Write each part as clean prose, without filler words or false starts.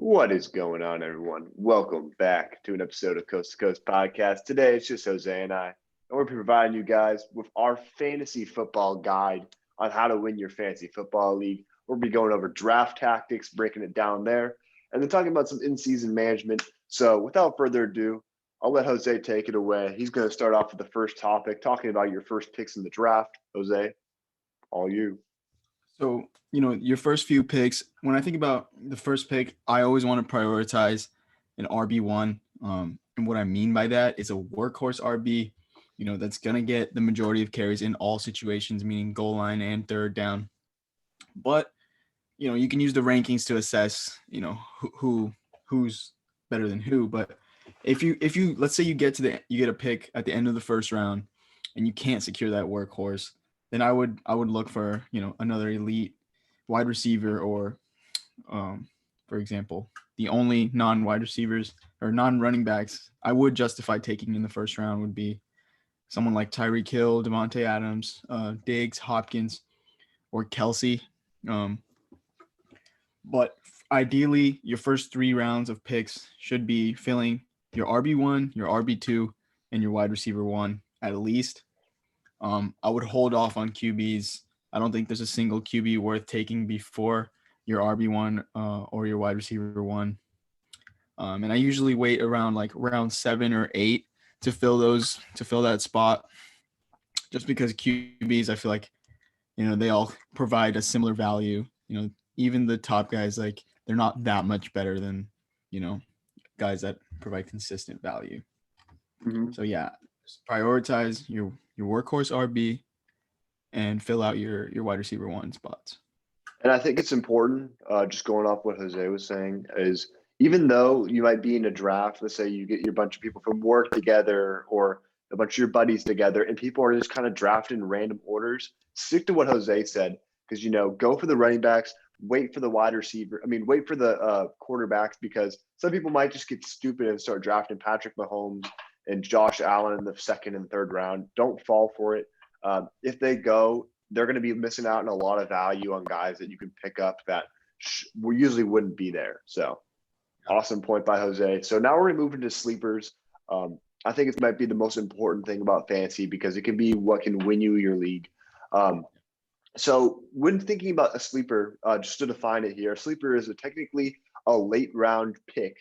What is going on, everyone? Welcome back to an episode of Coast to Coast Podcast. Today, it's just Jose and I, and we're providing you guys with our fantasy football guide on how to win your fantasy football league. We'll be going over draft tactics, breaking it down there, and then talking about some in-season management. So, without further ado, I'll let Jose take it away. He's going to start off with the first topic, talking about your first picks in the draft. Jose, all you. So, your first few picks, when I think about the first pick, I always want to prioritize an RB1. And what I mean by that is a workhorse RB, that's going to get the majority of carries in all situations, meaning goal line and third down. But, you can use the rankings to assess, who's better than who. But if you let's say you get a pick at the end of the first round and you can't secure that workhorse, then I would look for another elite wide receiver or, for example, the only non-wide receivers or non-running backs I would justify taking in the first round would be someone like Tyreek Hill, Devontae Adams, Diggs, Hopkins, or Kelsey. But ideally, your first 3 rounds of picks should be filling your RB1, your RB2, and your wide receiver 1 at least. I would hold off on QBs. I don't think there's a single QB worth taking before your RB1 or your wide receiver 1. And I usually wait around like round 7 or 8 to fill that spot, just because QBs, I feel like, they all provide a similar value. Even the top guys, like, they're not that much better than, guys that provide consistent value. Mm-hmm. So yeah, prioritize your workhorse RB and fill out your wide receiver 1 spots. And I think it's important, just going off what Jose was saying, is even though you might be in a draft, let's say you get your bunch of people from work together or a bunch of your buddies together, and people are just kind of drafted in random orders, stick to what Jose said, because, go for the running backs, wait for the wide receiver. Wait for the quarterbacks, because some people might just get stupid and start drafting Patrick Mahomes and Josh Allen in the second and third round. Don't fall for it. If they go, they're going to be missing out on a lot of value on guys that you can pick up that usually wouldn't be there. So awesome point by Jose. So now we're going to move into sleepers. I think it might be the most important thing about fantasy, because it can be what can win you your league. So when thinking about a sleeper, just to define it here, a sleeper is technically a late round pick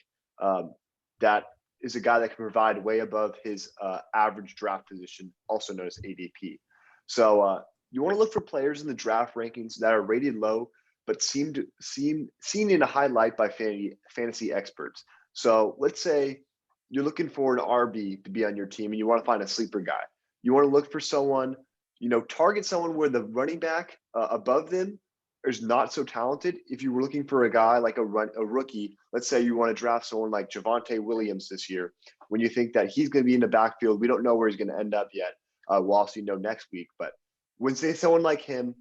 that is a guy that can provide way above his average draft position, also known as ADP. So you want to look for players in the draft rankings that are rated low, but seen in a high light by fantasy experts. So let's say you're looking for an RB to be on your team and you want to find a sleeper guy. You want to look for someone, target someone where the running back above them is not so talented. If you were looking for a guy like a rookie, let's say you want to draft someone like Javonte Williams this year, when you think that he's going to be in the backfield, we don't know where he's going to end up yet. We'll also next week. But when say someone like him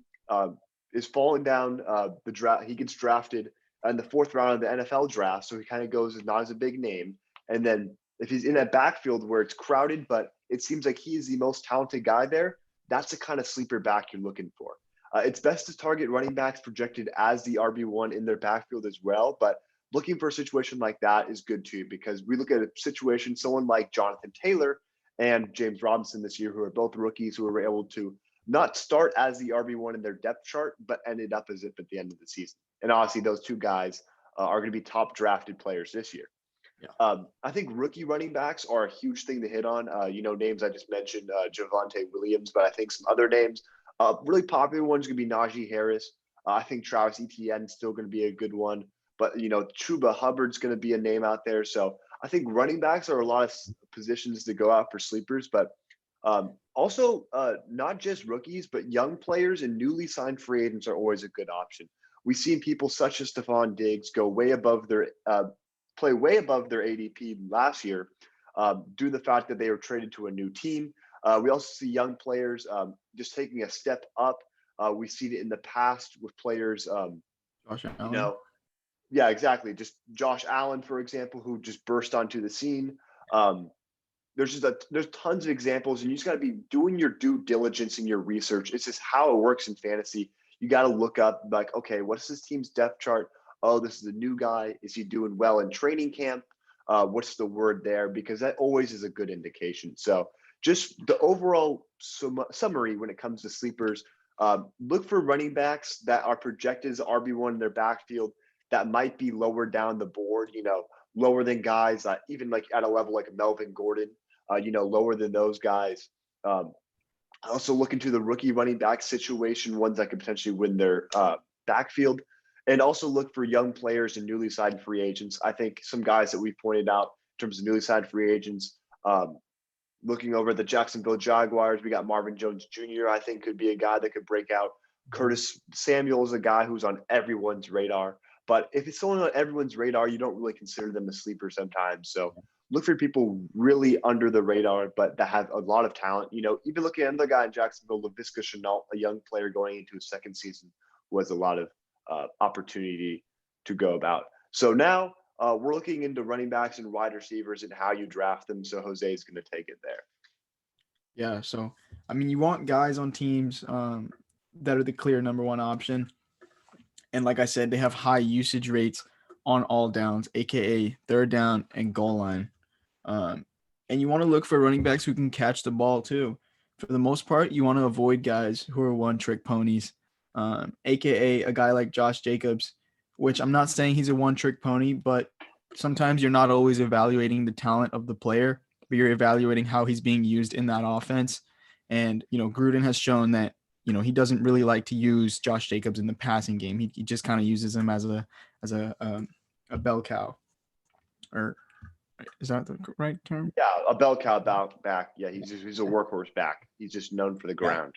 is falling down the draft, he gets drafted in the 4th round of the NFL draft, so he kind of goes not as a big name. And then if he's in that backfield where it's crowded, but it seems like he is the most talented guy there, that's the kind of sleeper back you're looking for. It's best to target running backs projected as the RB1 in their backfield as well, but looking for a situation like that is good too, because we look at a situation, someone like Jonathan Taylor and James Robinson this year, who are both rookies who were able to not start as the RB1 in their depth chart, but ended up as if at the end of the season. And obviously those two guys are going to be top drafted players this year. Yeah. I think rookie running backs are a huge thing to hit on. Names I just mentioned, Javonte Williams, but I think some other names, really popular ones going to be Najee Harris. I think Travis Etienne is still going to be a good one, but Chuba Hubbard's going to be a name out there. So I think running backs are a lot of positions to go out for sleepers, but also not just rookies, but young players and newly signed free agents are always a good option. We've seen people such as Stephon Diggs go way above their play way above their ADP last year due to the fact that they were traded to a new team. We also see young players just taking a step up. We've seen it in the past with players, Josh Allen. Yeah, exactly. Just Josh Allen, for example, who just burst onto the scene. There's tons of examples, and you just got to be doing your due diligence and your research. It's just how it works in fantasy. You got to look up like, okay, what's this team's depth chart? oh, this is a new guy. Is he doing well in training camp? What's the word there? Because that always is a good indication. So just the overall summary when it comes to sleepers, look for running backs that are projected as RB1 in their backfield that might be lower down the board, lower than guys even like at a level like Melvin Gordon, lower than those guys. I also look into the rookie running back situation, ones that could potentially win their backfield, and also look for young players and newly signed free agents. I think some guys that we've pointed out in terms of newly signed free agents, looking over the Jacksonville Jaguars, we got Marvin Jones Jr., I think could be a guy that could break out. Curtis Samuel is a guy who's on everyone's radar. But if it's only on everyone's radar, you don't really consider them a sleeper sometimes. So look for people really under the radar, but that have a lot of talent. Even looking at another guy in Jacksonville, Laviska Shenault, a young player going into his second season, was a lot of opportunity to go about. So now we're looking into running backs and wide receivers and how you draft them. So Jose is going to take it there. Yeah. So, I mean, you want guys on teams that are the clear number one option. And like I said, they have high usage rates on all downs, aka third down and goal line. And you want to look for running backs who can catch the ball too. For the most part, you want to avoid guys who are one-trick ponies, aka a guy like Josh Jacobs, which I'm not saying he's a one-trick pony, but sometimes you're not always evaluating the talent of the player, but you're evaluating how he's being used in that offense. And, Gruden has shown that he doesn't really like to use Josh Jacobs in the passing game. He just kind of uses him as a bell cow, or is that the right term? Yeah, a bell cow back. Yeah, he's a workhorse back. He's just known for the ground.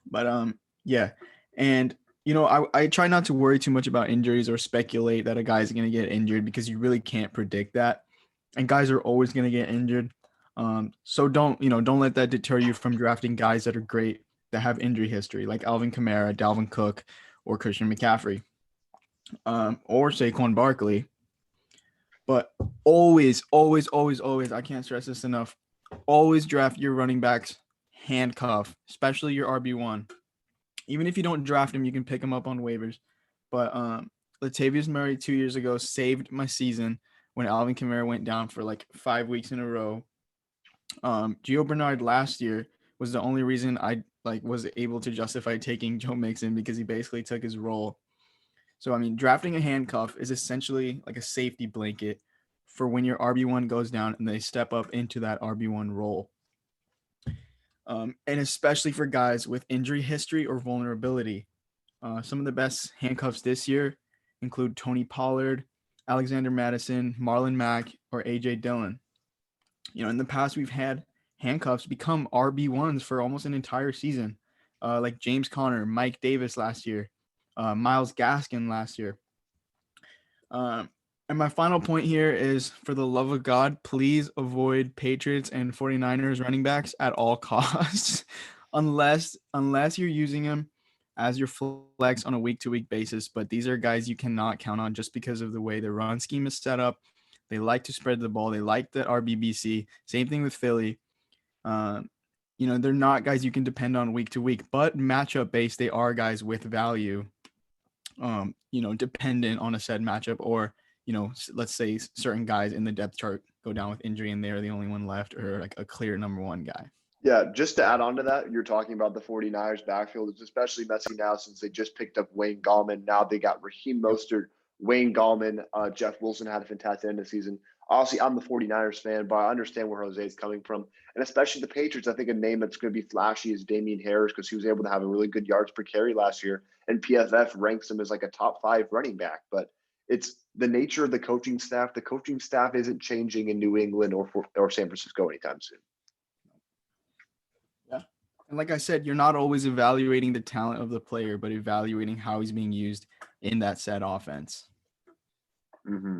But yeah, and I try not to worry too much about injuries or speculate that a guy's going to get injured because you really can't predict that, and guys are always going to get injured. So don't let that deter you from drafting guys that are great, that have injury history, like Alvin Kamara, Dalvin Cook, or Christian McCaffrey, or Saquon Barkley. But always, always, always, always, I can't stress this enough, always draft your running backs handcuff, especially your RB1. Even if you don't draft him, you can pick him up on waivers. But Latavius Murray 2 years ago saved my season when Alvin Kamara went down for like 5 weeks in a row. Gio Bernard last year was the only reason I was able to justify taking Joe Mixon, because he basically took his role. So, I mean, drafting a handcuff is essentially like a safety blanket for when your RB1 goes down and they step up into that RB1 role. And especially for guys with injury history or vulnerability. Some of the best handcuffs this year include Tony Pollard, Alexander Mattison, Marlon Mack, or A.J. Dillon. In the past, we've had handcuffs become RB1s for almost an entire season, like James Conner, Mike Davis last year, Myles Gaskin last year. And my final point here is, for the love of God, please avoid Patriots and 49ers running backs at all costs, unless you're using them as your flex on a week-to-week basis. But these are guys you cannot count on just because of the way the run scheme is set up. They like to spread the ball. They like the RBBC. Same thing with Philly. They're not guys you can depend on week to week, but matchup based, they are guys with value. Dependent on a said matchup, or let's say certain guys in the depth chart go down with injury and they're the only one left, or like a clear number one guy. Yeah, just to add on to that, you're talking about the 49ers backfield. It's especially messy now since they just picked up Wayne Gallman. Now they got Raheem Mostert, Wayne Gallman, Jeff Wilson had a fantastic end of the season. Obviously, I'm the 49ers fan, but I understand where Jose is coming from. And especially the Patriots, I think a name that's going to be flashy is Damian Harris, because he was able to have a really good yards per carry last year. And PFF ranks him as like a top 5 running back. But it's the nature of the coaching staff. The coaching staff isn't changing in New England or San Francisco anytime soon. Yeah. And like I said, you're not always evaluating the talent of the player, but evaluating how he's being used in that said offense. Mm-hmm.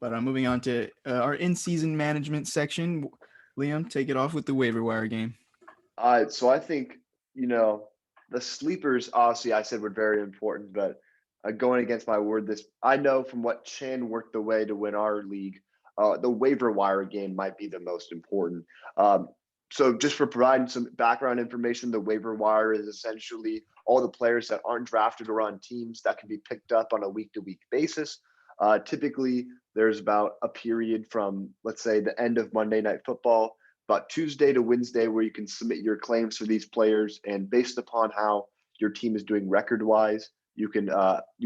But moving on to our in-season management section. Liam, take it off with the waiver wire game. All right, so I think, the sleepers, obviously, I said were very important, but going against my word, I know from what Chan worked the way to win our league, the waiver wire game might be the most important. So just for providing some background information, the waiver wire is essentially all the players that aren't drafted or on teams that can be picked up on a week-to-week basis. Typically, there's about a period from, let's say, the end of Monday Night Football, about Tuesday to Wednesday, where you can submit your claims for these players, and based upon how your team is doing record-wise, you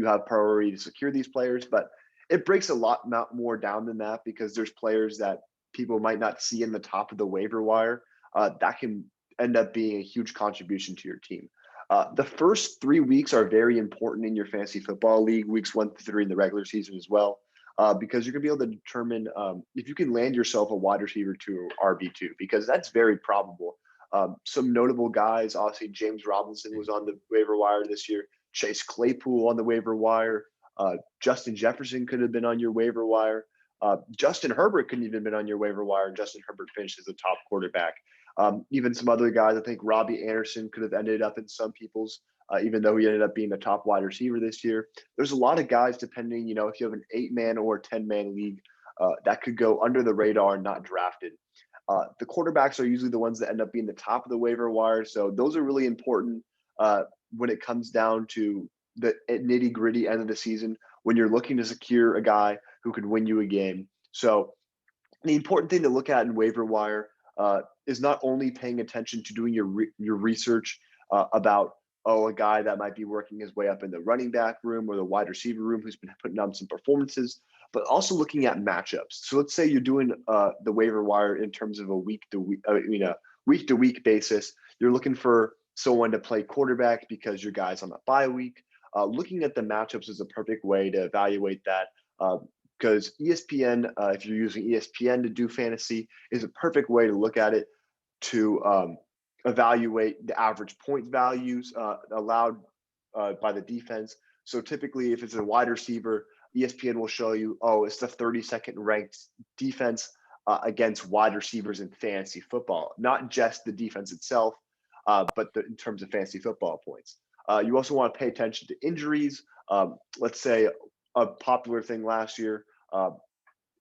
have priority to secure these players. But it breaks a lot more down than that, because there's players that people might not see in the top of the waiver wire that can end up being a huge contribution to your team. The first 3 weeks are very important in your fantasy football league, weeks 1 through 3 in the regular season as well, because you're going to be able to determine if you can land yourself a wide receiver to RB2, because that's very probable. Some notable guys, obviously, James Robinson was on the waiver wire this year, Chase Claypool on the waiver wire, Justin Jefferson could have been on your waiver wire. Justin Herbert couldn't even been on your waiver wire. Justin Herbert finished as a top quarterback. Even some other guys, I think Robbie Anderson could have ended up in some people's, even though he ended up being a top wide receiver this year. There's a lot of guys, depending, if you have an 8-man or a 10-man league, that could go under the radar and not drafted. The quarterbacks are usually the ones that end up being the top of the waiver wire. So those are really important when it comes down to the nitty gritty end of the season, when you're looking to secure a guy who could win you a game. So the important thing to look at in waiver wire is not only paying attention to doing your research about, a guy that might be working his way up in the running back room or the wide receiver room who's been putting on some performances, but also looking at matchups. So let's say you're doing the waiver wire in terms of a week to week basis. You're looking for someone to play quarterback because your guy's on a bye week. Looking at the matchups is a perfect way to evaluate that. Because ESPN, if you're using ESPN to do fantasy, is a perfect way to look at it to evaluate the average point values allowed by the defense. So typically, if it's a wide receiver, ESPN will show you, it's the 32nd ranked defense against wide receivers in fantasy football, not just the defense itself, but in terms of fantasy football points. You also want to pay attention to injuries. Let's say a popular thing last year,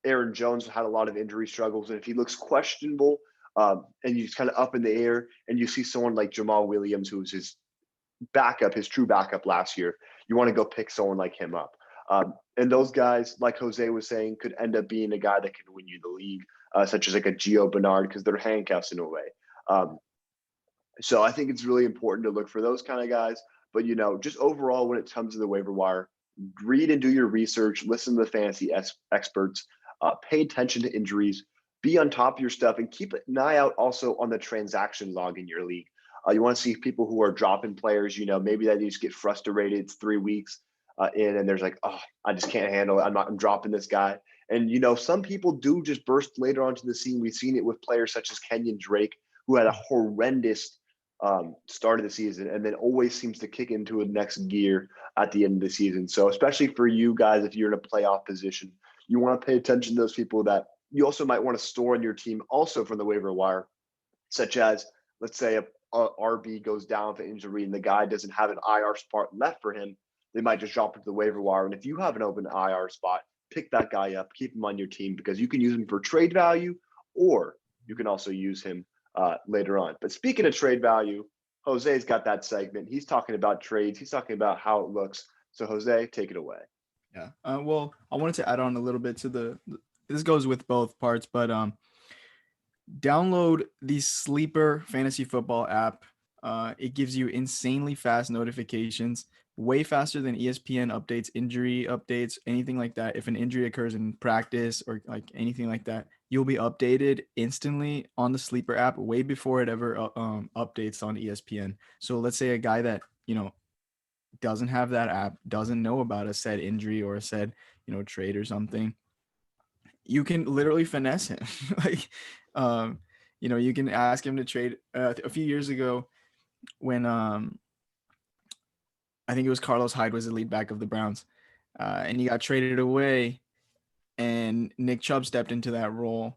Aaron Jones had a lot of injury struggles, and if he looks questionable and he's kind of up in the air, and you see someone like Jamal Williams, who was his true backup last year, you want to go pick someone like him up. And those guys, like Jose was saying, could end up being a guy that can win you the league, such as like a Gio Bernard, because they're handcuffs in a way. So I think it's really important to look for those kind of guys. But, just overall, when it comes to the waiver wire, read and do your research, listen to the fantasy experts, pay attention to injuries, be on top of your stuff, and keep an eye out also on the transaction log in your league. You want to see people who are dropping players, maybe they just get frustrated. It's 3 weeks in, and there's like, I just can't handle it. I'm dropping this guy. And, some people do just burst later onto the scene. We've seen it with players such as Kenyon Drake, who had a horrendous start of the season and then always seems to kick into a next gear at the end of the season. So especially for you guys, if you're in a playoff position, you want to pay attention to those people that you also might want to store in your team also from the waiver wire, such as, let's say a RB goes down with an injury and the guy doesn't have an IR spot left for him. They might just drop into the waiver wire. And if you have an open IR spot, pick that guy up, keep him on your team, because you can use him for trade value, or you can also use him later on. But speaking of trade value, Jose's got that segment. He's talking about trades. He's talking about how it looks. So Jose, take it away. Yeah. Well, I wanted to add on a little bit to this goes with both parts, but download the Sleeper Fantasy Football app. It gives you insanely fast notifications, way faster than ESPN updates, injury updates, anything like that. If an injury occurs in practice or like anything like that, you'll be updated instantly on the Sleeper app way before it ever updates on ESPN. So let's say a guy that, doesn't have that app, doesn't know about a said injury or a said, trade or something, you can literally finesse him. Like, you can ask him to trade. A few years ago, when I think it was Carlos Hyde was the lead back of the Browns, and he got traded away, and Nick Chubb stepped into that role.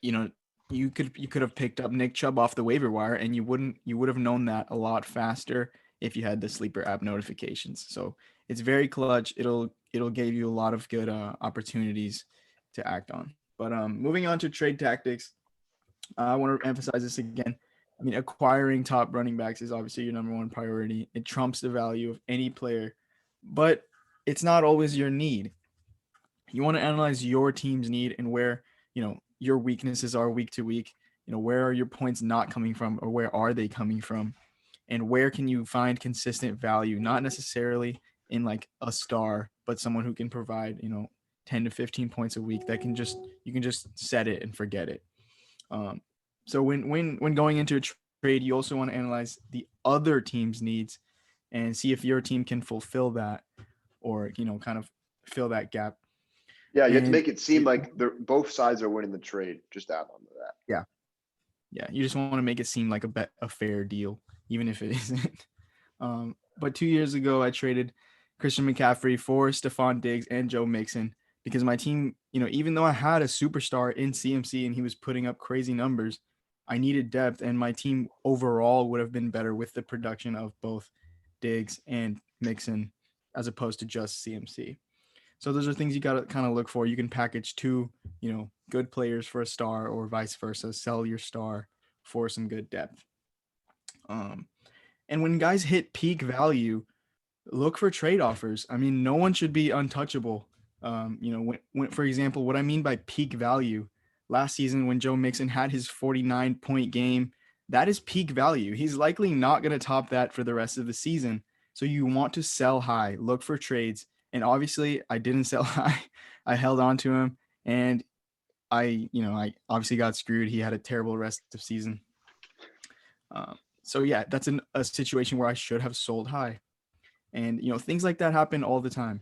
You could have picked up Nick Chubb off the waiver wire, and you would have known that a lot faster if you had the Sleeper app notifications. So it's very clutch. It'll give you a lot of good opportunities to act on. But moving on to trade tactics, I want to emphasize this again. I mean, acquiring top running backs is obviously your number one priority. It trumps the value of any player, but it's not always your need. You want to analyze your team's need and where, your weaknesses are week to week. Where are your points not coming from, or where are they coming from? And where can you find consistent value, not necessarily in like a star, but someone who can provide, 10 to 15 points a week that you can just set it and forget it. Um, so when going into a trade, you also want to analyze the other team's needs and see if your team can fulfill that, or kind of fill that gap. Yeah, you have to And make it seem like both sides are winning the trade. Just add on to that. yeah, you just want to make it seem like a fair deal, even if it isn't. But 2 years ago, I traded Christian McCaffrey for Stephon Diggs and Joe Mixon because my team, even though I had a superstar in CMC and he was putting up crazy numbers, I needed depth, and my team overall would have been better with the production of both Diggs and Mixon as opposed to just CMC. So those are things you got to kind of look for. You can package two, good players for a star, or vice versa. Sell your star for some good depth. And when guys hit peak value, look for trade offers. I mean, no one should be untouchable. When, for example, what I mean by peak value, last season when Joe Mixon had his 49-point game, that is peak value. He's likely not going to top that for the rest of the season. So you want to sell high, look for trades. And obviously, I didn't sell high. I held on to him, and I obviously got screwed. He had a terrible rest of season. So yeah, that's a situation where I should have sold high. And things like that happen all the time.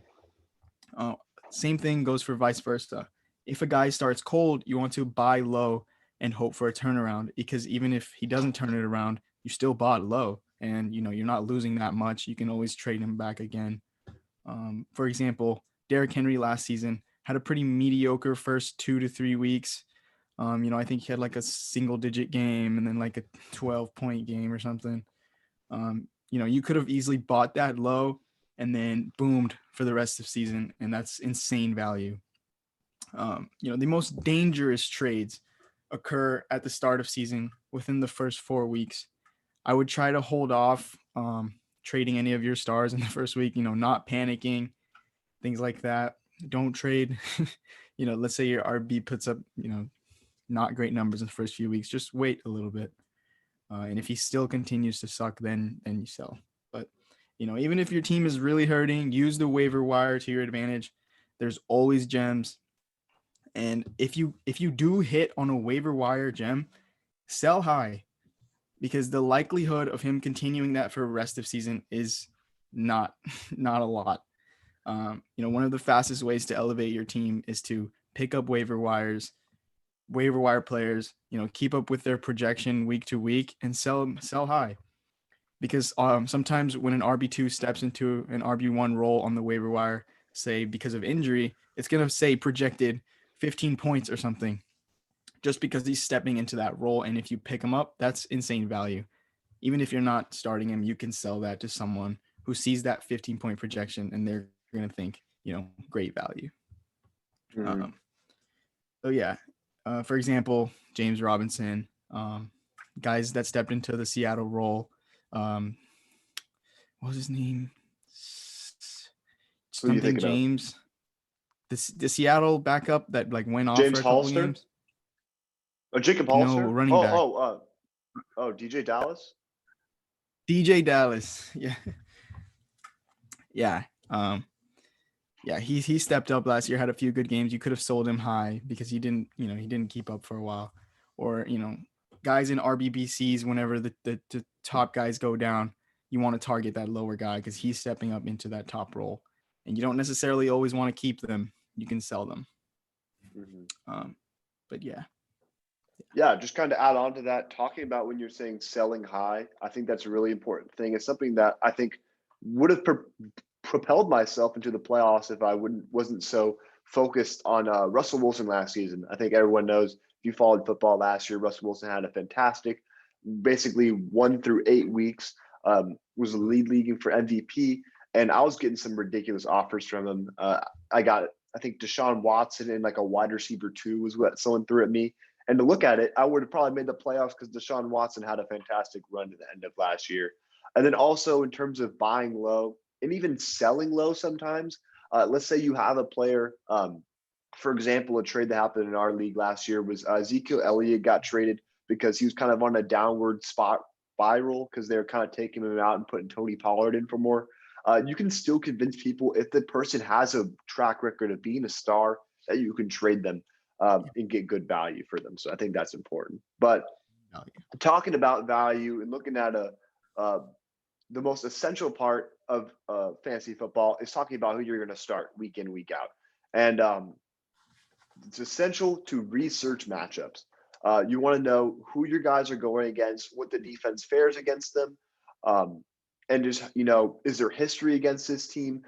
Uh, Same thing goes for vice versa. If a guy starts cold, you want to buy low and hope for a turnaround, because even if he doesn't turn it around, you still bought low, and you're not losing that much. You can always trade him back again. For example, Derrick Henry last season had a pretty mediocre first 2 to 3 weeks. I think he had like a single digit game and then like a 12-point game or something. You could have easily bought that low and then boomed for the rest of the season, and that's insane value. The most dangerous trades occur at the start of season within the first 4 weeks. I would try to hold off trading any of your stars in the first week, not panicking, things like that. Don't trade, let's say your RB puts up, not great numbers in the first few weeks. Just wait a little bit. And if he still continues to suck, then you sell. But, even if your team is really hurting, use the waiver wire to your advantage. There's always gems. And if you do hit on a waiver wire gem, sell high, because the likelihood of him continuing that for the rest of season is not a lot. One of the fastest ways to elevate your team is to pick up waiver wire players, keep up with their projection week to week and sell high. Because sometimes when an RB2 steps into an RB1 role on the waiver wire, say because of injury, it's going to say projected 15 points or something, just because he's stepping into that role. And if you pick him up, that's insane value. Even if you're not starting him, you can sell that to someone who sees that 15-point projection and they're going to think, great value. Mm-hmm. So yeah, for example, James Robinson, guys that stepped into the Seattle role. What was his name? Who do you Something think about? James. The Seattle backup that like went off James for a couple Hollister? games. Oh, Jacob No, Hollister? running back. DJ Dallas? DJ Dallas. Yeah. Yeah. Yeah, he stepped up last year, had a few good games. You could have sold him high because he didn't keep up for a while. Or, guys in RBBCs, whenever the top guys go down, you want to target that lower guy because he's stepping up into that top role. And you don't necessarily always want to keep them. You can sell them. Mm-hmm. But yeah. Yeah, just kind of add on to that, talking about when you're saying selling high, I think that's a really important thing. It's something that I think would have propelled myself into the playoffs if I wasn't so focused on Russell Wilson last season. I think everyone knows, if you followed football last year, Russell Wilson had a fantastic, basically 1 through 8 weeks, was the leading for MVP, and I was getting some ridiculous offers from him. I think Deshaun Watson in like a wide receiver 2 was what someone threw at me. And to look at it, I would have probably made the playoffs because Deshaun Watson had a fantastic run to the end of last year. And then also in terms of buying low and even selling low sometimes, let's say you have a player, for example, a trade that happened in our league last year was Ezekiel Elliott got traded because he was kind of on a downward spiral because they're kind of taking him out and putting Tony Pollard in for more. You can still convince people if the person has a track record of being a star that you can trade them and get good value for them. So I think that's important. But talking about value and looking at the most essential part of fantasy football is talking about who you're going to start week in, week out. And it's essential to research matchups. You want to know who your guys are going against, what the defense fares against them. And just, is there history against this team?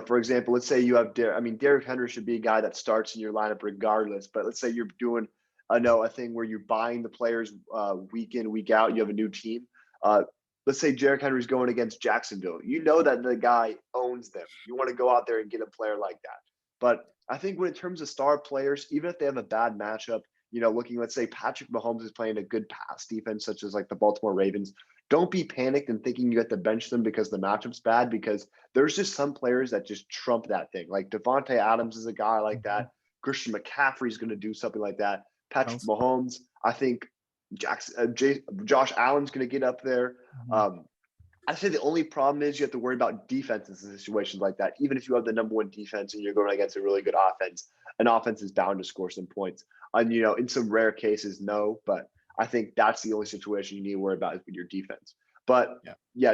For example, let's say you have Derrick Henry should be a guy that starts in your lineup regardless. But let's say you're doing, a thing where you're buying the players week in, week out. You have a new team. Let's say Derrick Henry's going against Jacksonville. You know that the guy owns them. You want to go out there and get a player like that. But I think when in terms of star players, even if they have a bad matchup, let's say Patrick Mahomes is playing a good pass defense, such as like the Baltimore Ravens. Don't be panicked and thinking you have to bench them because the matchup's bad, because there's just some players that just trump that thing. Like Devontae Adams is a guy like that. Christian McCaffrey is going to do something like that. Patrick Mahomes, I think Josh Allen's going to get up there. I say the only problem is you have to worry about defenses in situations like that. Even if you have the number one defense and you're going against a really good offense, an offense is bound to score some points. And, in some rare cases, no. But I think that's the only situation you need to worry about is with your defense. But,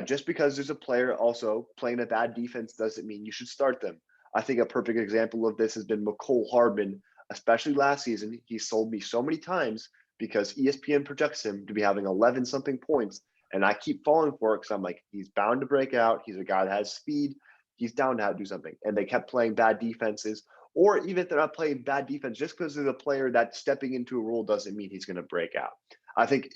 just because there's a player also playing a bad defense doesn't mean you should start them. I think a perfect example of this has been McCole Hardman, especially last season. He sold me so many times because ESPN projects him to be having 11-something points. And I keep falling for it because I'm like, he's bound to break out. He's a guy that has speed. He's down to do something. And they kept playing bad defenses. Or even if they're not playing bad defense, just because they're the player that's stepping into a role doesn't mean he's going to break out. I think,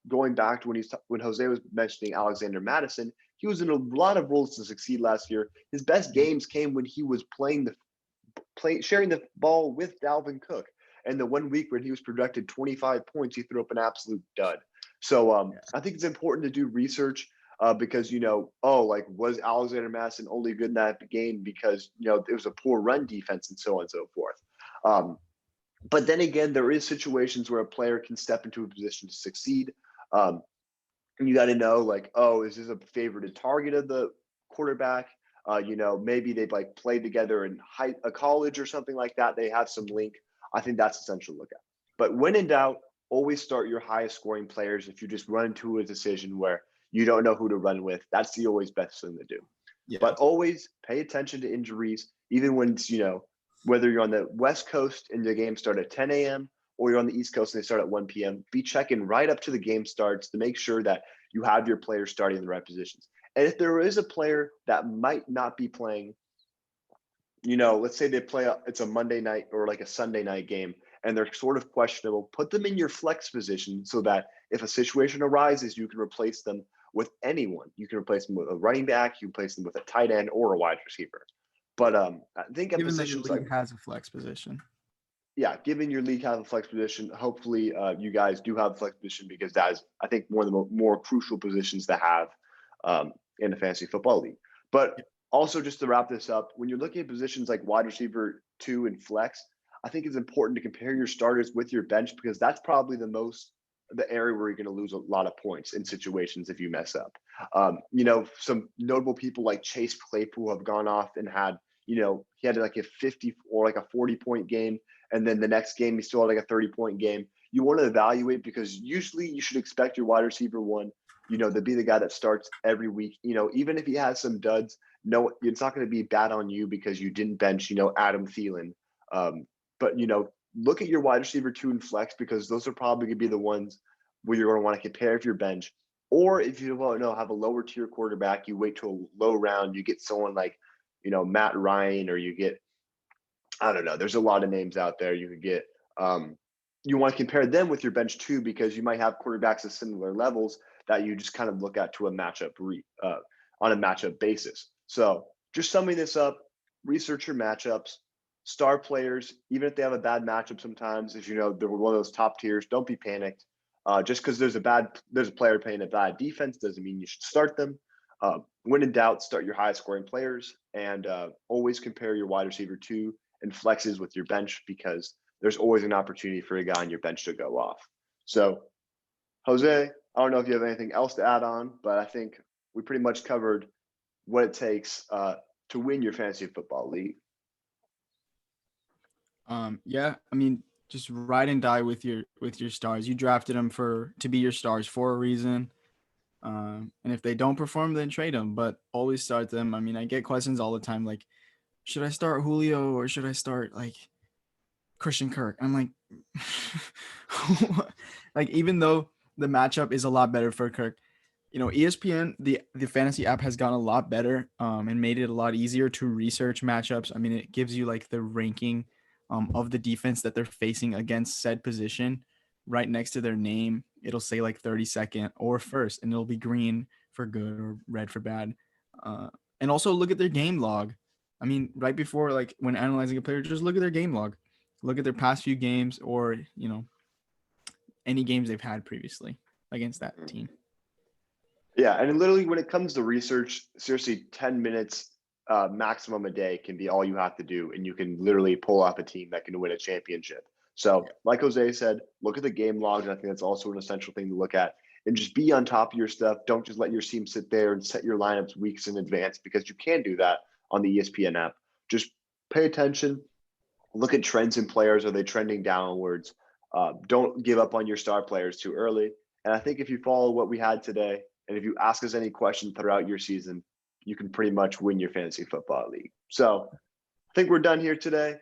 going back to when Jose was mentioning Alexander Madison, he was in a lot of roles to succeed last year. His best games came when he was sharing the ball with Dalvin Cook. And the 1 week when he was projected 25 points, he threw up an absolute dud. So I think it's important to do research because, was Alexander Madison only good in that game because, it was a poor run defense and so on and so forth. But then again, there is situations where a player can step into a position to succeed. And you got to know, is this a favorited target of the quarterback? Maybe they've played together in college or something like that. They have some link. I think that's essential to look at. But when in doubt, always start your highest scoring players. If you just run into a decision where you don't know who to run with, that's the always best thing to do. But always pay attention to injuries, even when it's, whether you're on the West Coast and the game start at 10 a.m. or you're on the East Coast and they start at 1 p.m. Be checking right up to the game starts to make sure that you have your players starting in the right positions. And if there is a player that might not be playing, let's say they play, it's a Monday night or like a Sunday night game, and they're sort of questionable, put them in your flex position so that if a situation arises, you can replace them with anyone. You can replace them with a running back, you replace them with a tight end or a wide receiver. But I think at positions like has a flex position. Yeah, given your league has a flex position, hopefully you guys do have a flex position because that is, I think, one of the more crucial positions to have in the fantasy football league. But also, just to wrap this up, when you're looking at positions like wide receiver 2 and flex, I think it's important to compare your starters with your bench because that's probably the area where you're going to lose a lot of points in situations if you mess up. Some notable people like Chase Claypool have gone off and had, he had like a 50 or like a 40-point game. And then the next game, he still had like a 30-point game. You want to evaluate because usually you should expect your wide receiver 1, to be the guy that starts every week. Even if he has some duds, no, it's not going to be bad on you because you didn't bench, Adam Thielen. But, look at your wide receiver 2 and flex because those are probably going to be the ones where you're going to want to compare if your bench. Or if you have a lower tier quarterback, you wait till a low round, you get someone like, Matt Ryan, or you get, I don't know, there's a lot of names out there you could get. You want to compare them with your bench too because you might have quarterbacks at similar levels that you just kind of look at to a matchup on a matchup basis. So just summing this up, research your matchups, star players, even if they have a bad matchup sometimes, as you know, they're one of those top tiers, don't be panicked. Just because there's a player playing a bad defense doesn't mean you should start them. When in doubt, start your highest scoring players, and always compare your wide receiver to and flexes with your bench, because there's always an opportunity for a guy on your bench to go off. So, Jose, I don't know if you have anything else to add on, but I think we pretty much covered what it takes to win your fantasy football league. Yeah, I mean, just ride and die with your stars. You drafted them to be your stars for a reason. And if they don't perform, then trade them, but always start them. I mean, I get questions all the time like, should I start Julio or should I start like Christian Kirk? I'm like, like, even though the matchup is a lot better for Kirk, ESPN, the fantasy app has gotten a lot better and made it a lot easier to research matchups. I mean, it gives you like the ranking of the defense that they're facing against said position right next to their name. It'll say like 32nd or first, and it'll be green for good or red for bad. And also look at their game log. I mean, right before, like when analyzing a player, just look at their game log. Look at their past few games or, any games they've had previously against that team. Yeah, and literally when it comes to research, seriously, 10 minutes maximum a day can be all you have to do, and you can literally pull off a team that can win a championship. So, like Jose said, look at the game logs, and I think that's also an essential thing to look at. And just be on top of your stuff. Don't just let your team sit there and set your lineups weeks in advance, because you can do that on the ESPN app. Just pay attention. Look at trends in players. Are they trending downwards? Don't give up on your star players too early. And I think if you follow what we had today, and if you ask us any questions throughout your season, you can pretty much win your fantasy football league. So I think we're done here today.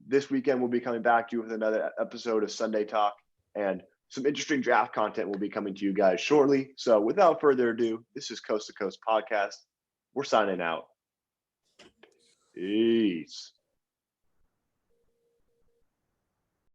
This weekend, we'll be coming back to you with another episode of Sunday Talk, and some interesting draft content will be coming to you guys shortly. So without further ado, this is Coast to Coast Podcast. We're signing out. Peace.